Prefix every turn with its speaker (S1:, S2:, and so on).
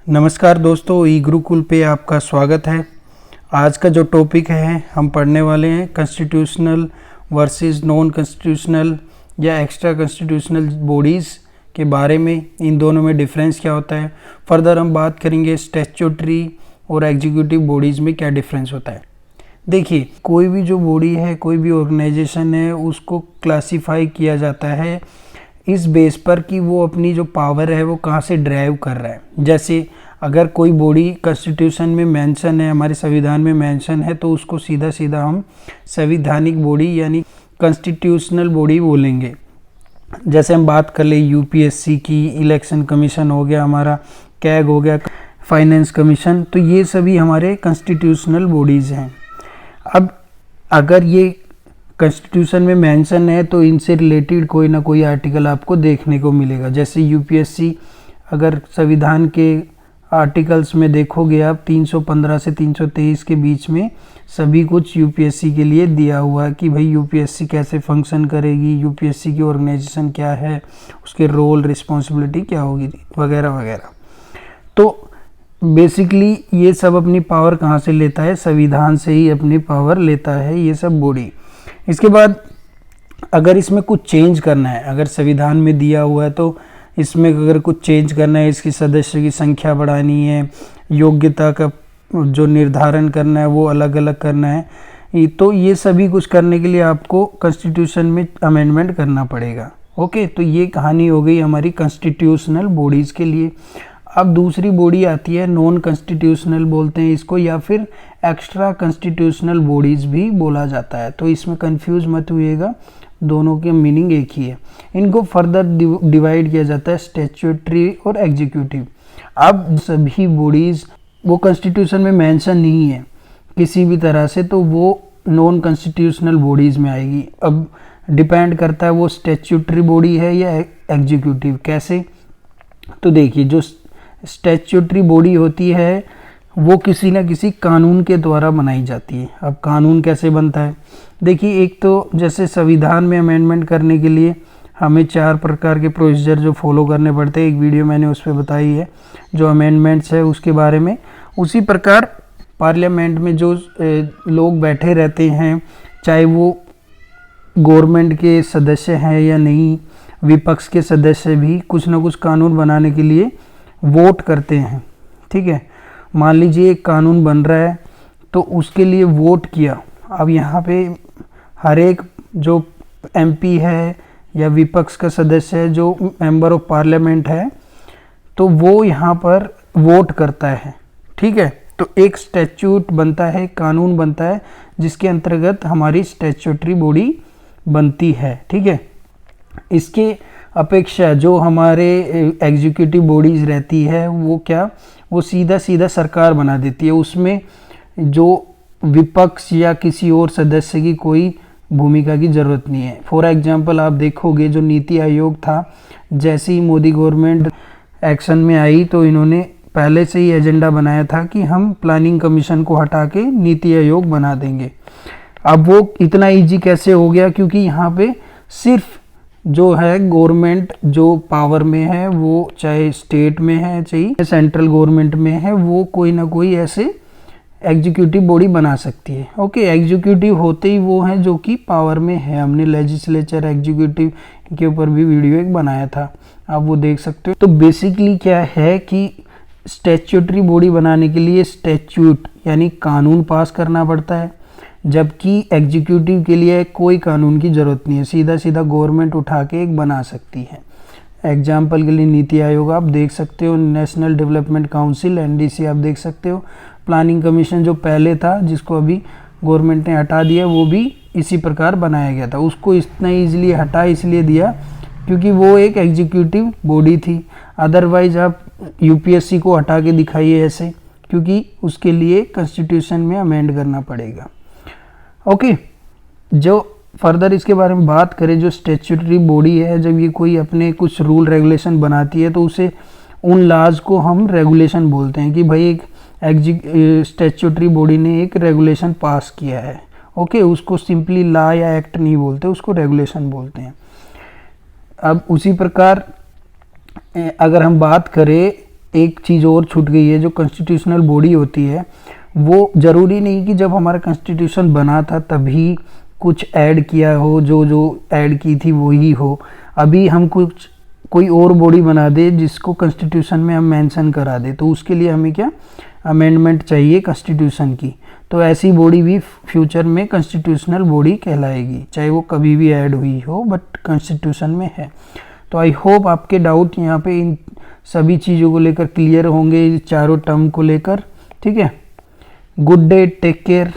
S1: नमस्कार दोस्तों, ई गुरुकुल पे आपका स्वागत है। आज का जो टॉपिक है हम पढ़ने वाले हैं कॉन्स्टिट्यूशनल वर्सेस नॉन कॉन्स्टिट्यूशनल या एक्स्ट्रा कॉन्स्टिट्यूशनल बॉडीज़ के बारे में। इन दोनों में डिफरेंस क्या होता है। फर्दर हम बात करेंगे स्टैट्यूटरी और एग्जीक्यूटिव बॉडीज़ में क्या डिफरेंस होता है। देखिए, कोई भी जो बॉडी है, कोई भी ऑर्गेनाइजेशन है, उसको क्लासीफाई किया जाता है इस बेस पर कि वो अपनी जो पावर है वो कहाँ से ड्राइव कर रहा है। जैसे अगर कोई बॉडी कॉन्स्टिट्यूशन में मेंशन है, हमारे संविधान में मेंशन है, तो उसको सीधा सीधा हम संवैधानिक बॉडी यानी कॉन्स्टिट्यूशनल बॉडी बोलेंगे। जैसे हम बात कर ले यूपीएससी की, इलेक्शन कमीशन हो गया हमारा, कैग हो गया, फाइनेंस कमीशन, तो ये सभी हमारे कॉन्स्टिट्यूशनल बॉडीज़ हैं। अब अगर ये कॉन्स्टिट्यूशन में मेंशन है तो इनसे रिलेटेड कोई ना कोई आर्टिकल आपको देखने को मिलेगा। जैसे यूपीएससी, अगर संविधान के आर्टिकल्स में देखोगे आप 315 से 323 के बीच में सभी कुछ यूपीएससी के लिए दिया हुआ है कि भाई यूपीएससी कैसे फंक्शन करेगी, यूपीएससी की ऑर्गेनाइजेशन क्या है, उसके रोल रिस्पॉन्सिबिलिटी क्या होगी, वगैरह वगैरह। तो बेसिकली ये सब अपनी पावर कहाँ से लेता है, संविधान से ही अपनी पावर लेता है ये सब बॉडी। इसके बाद अगर इसमें कुछ चेंज करना है, अगर संविधान में दिया हुआ है तो इसमें अगर कुछ चेंज करना है, इसकी सदस्य की संख्या बढ़ानी है, योग्यता का जो निर्धारण करना है वो अलग अलग करना है, तो ये सभी कुछ करने के लिए आपको कॉन्स्टिट्यूशन में अमेंडमेंट करना पड़ेगा। ओके, तो ये कहानी हो गई हमारी कॉन्स्टिट्यूशनल बॉडीज़ के लिए। अब दूसरी बॉडी आती है नॉन कॉन्स्टिट्यूशनल बोलते हैं इसको, या फिर एक्स्ट्रा कॉन्स्टिट्यूशनल बॉडीज़ भी बोला जाता है। तो इसमें कंफ्यूज मत होइएगा, दोनों के मीनिंग एक ही है। इनको फर्दर डिवाइड किया जाता है स्टैट्यूटरी और एग्जीक्यूटिव। अब सभी बॉडीज़ वो कॉन्स्टिट्यूशन में मेंशन नहीं है किसी भी तरह से, तो वो नॉन कॉन्स्टिट्यूशनल बॉडीज़ में आएगी। अब डिपेंड करता है वो स्टैट्यूटरी बॉडी है या एग्जीक्यूटिव। कैसे, तो देखिए, जो स्टैट्यूटरी बॉडी होती है वो किसी न किसी कानून के द्वारा बनाई जाती है। अब कानून कैसे बनता है, देखिए, एक तो जैसे संविधान में अमेंडमेंट करने के लिए हमें 4 प्रकार के प्रोसीजर जो फॉलो करने पड़ते हैं, एक वीडियो मैंने उस पर बताई है जो अमेंडमेंट्स है उसके बारे में। उसी प्रकार पार्लियामेंट में जो लोग बैठे रहते हैं, चाहे वो गवर्नमेंट के सदस्य हैं या नहीं, विपक्ष के सदस्य भी कुछ ना कुछ कानून बनाने के लिए वोट करते हैं। ठीक है, मान लीजिए एक कानून बन रहा है तो उसके लिए वोट किया। अब यहाँ पे हर एक जो एमपी है या विपक्ष का सदस्य है, जो मेंबर ऑफ पार्लियामेंट है, तो वो यहाँ पर वोट करता है। ठीक है, तो एक स्टैट्यूट बनता है, कानून बनता है, जिसके अंतर्गत हमारी स्टैट्यूटरी बॉडी बनती है। ठीक है, इसके अपेक्षा जो हमारे एग्जीक्यूटिव बॉडीज़ रहती है वो क्या, वो सीधा सीधा सरकार बना देती है। उसमें जो विपक्ष या किसी और सदस्य की कोई भूमिका की ज़रूरत नहीं है। फॉर एग्जांपल आप देखोगे जो नीति आयोग था, जैसे ही मोदी गवर्नमेंट एक्शन में आई तो इन्होंने पहले से ही एजेंडा बनाया था कि हम प्लानिंग कमीशन को हटा के नीति आयोग बना देंगे। अब वो इतना ईजी कैसे हो गया, क्योंकि यहाँ पे सिर्फ जो है गवर्नमेंट जो पावर में है, वो चाहे स्टेट में है चाहे सेंट्रल गवर्नमेंट में है, वो कोई ना कोई ऐसे एग्जीक्यूटिव बॉडी बना सकती है। ओके, एग्जीक्यूटिव होते ही वो हैं जो कि पावर में है। हमने लेजिस्लेचर, एग्जीक्यूटिव के ऊपर भी वीडियो एक बनाया था, आप वो देख सकते हो। तो बेसिकली क्या है कि स्टैट्यूटरी बॉडी बनाने के लिए स्टैट्यूट यानी कानून पास करना पड़ता है, जबकि एग्जीक्यूटिव के लिए कोई कानून की ज़रूरत नहीं है, सीधा सीधा गवर्नमेंट उठा के एक बना सकती है। एग्जाम्पल के लिए नीति आयोग आप देख सकते हो, नेशनल डेवलपमेंट काउंसिल एनडीसी आप देख सकते हो, प्लानिंग कमीशन जो पहले था जिसको अभी गवर्नमेंट ने हटा दिया, वो भी इसी प्रकार बनाया गया था। उसको इतना ईजिली हटा इसलिए दिया क्योंकि वो एक एग्जीक्यूटिव बॉडी थी। अदरवाइज आप यूपीएससी को हटा के दिखाइए ऐसे, क्योंकि उसके लिए कॉन्स्टिट्यूशन में अमेंड करना पड़ेगा। ओके, जो फर्दर इसके बारे में बात करें, जो स्टैट्यूटरी बॉडी है, जब ये कोई अपने कुछ रूल रेगुलेशन बनाती है तो उसे उन लॉज को हम रेगुलेशन बोलते हैं कि भाई एक स्टैट्यूटरी बॉडी ने एक रेगुलेशन पास किया है। ओके, उसको सिंपली लॉ या एक्ट नहीं बोलते, उसको रेगुलेशन बोलते हैं। अब उसी प्रकार अगर हम बात करें एक चीज़ और छूट गई है, जो कॉन्स्टिट्यूशनल बॉडी होती है वो ज़रूरी नहीं कि जब हमारा कॉन्स्टिट्यूशन बना था तभी कुछ ऐड किया हो, जो ऐड की थी वही हो। अभी हम कोई और बॉडी बना दे जिसको कॉन्स्टिट्यूशन में हम मेंशन करा दे, तो उसके लिए हमें क्या अमेंडमेंट चाहिए कॉन्स्टिट्यूशन की। तो ऐसी बॉडी भी फ्यूचर में कॉन्स्टिट्यूशनल बॉडी कहलाएगी, चाहे वो कभी भी ऐड हुई हो बट कॉन्स्टिट्यूशन में है। तो आई होप आपके डाउट यहाँ पे इन सभी चीज़ों को लेकर क्लियर होंगे, चारों टर्म को लेकर। ठीक है, गुड डे, टेक केयर।